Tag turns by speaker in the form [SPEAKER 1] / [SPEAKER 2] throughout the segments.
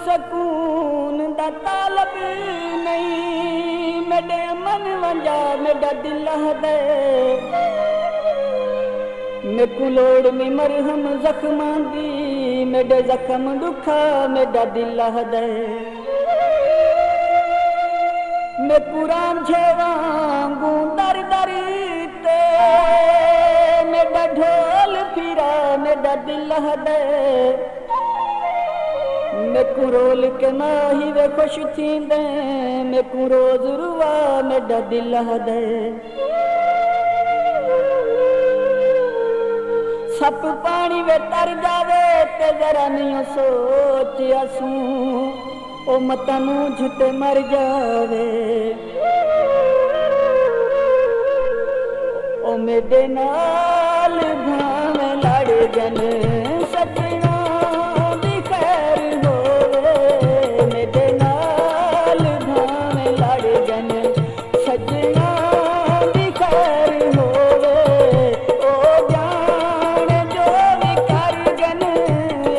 [SPEAKER 1] सकून दा तालब नहीं, मेरे मन वंजा मेरा दिल हदे, मेकू लोड़ में मरहम जख्मां दी, मेरे जख्म दुखा मेरा दिल हदे, मैं कुरान छेवांगू दर दर ते, मेरा ढोल फिरा मेरा दिल हदे, मेकू रोल के माही वे खुश थींदे, मेकू रोज रुआ मेरा दिल हदे, सप पानी वे तर जावे ते जरा नहीं सोच असू, ओ मतनू झुते मर जावे, ओ मेरे नाल भावे लड़ जन सजना दी खैर होवे, मेरे नाल भावे लड़ जन सजना दी खैर होवे, ओ जान जो भी कर जन,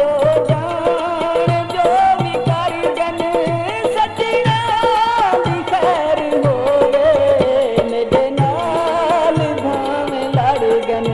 [SPEAKER 1] ओ जान जो भी कर जन सजना दी खैर होवे, मेरे नाल भावे लड़ जन।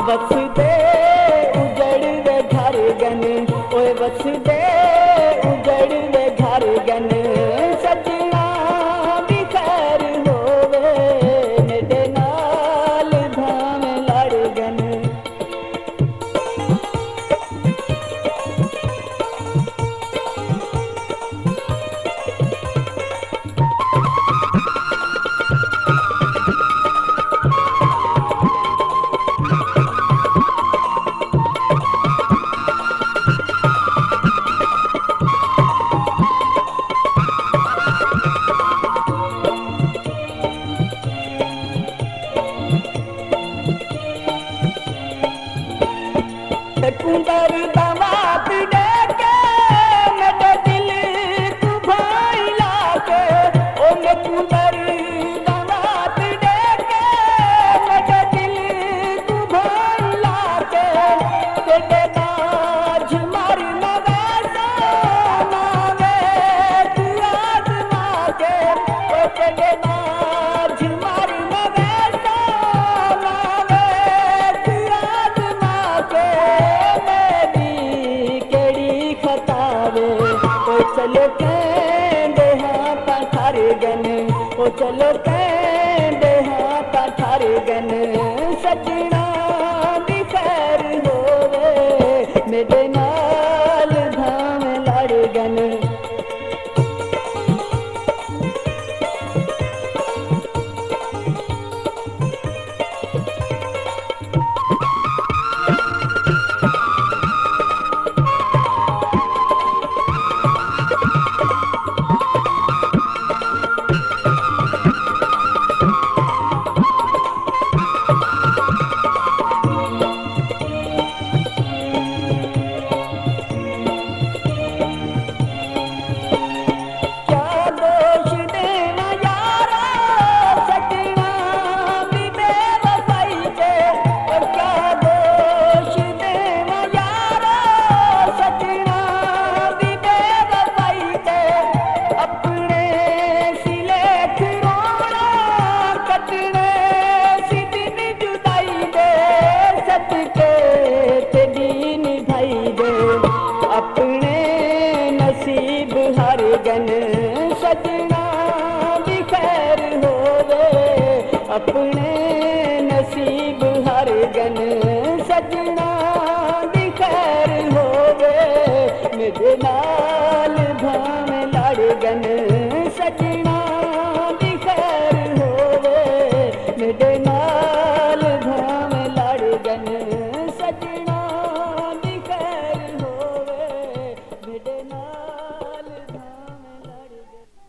[SPEAKER 1] बस दे उजड़ वे घर गन, ओए बस दे उजड़ वे घर गन, सजना भी खैर होवे, मेरे नाल भावे लड़ गन। ਗਨ ਸਜਣਾ ਦੀ ਖੈਰ ਹੋਵੇ ਮੇਰੇ ਨਾਲ ਭਾਵੇਂ ਲੜ ਗਨ ਸਜਣਾ ਦੀ ਖੈਰ ਹੋਵੇ ਆਪਣੇ ਨਸੀਬ ਹਰ ਗਨ ਸਜਣਾ ਦੀ ਖੈਰ ਹੋਵੇ ਮੇਰੇ ਨਾਲ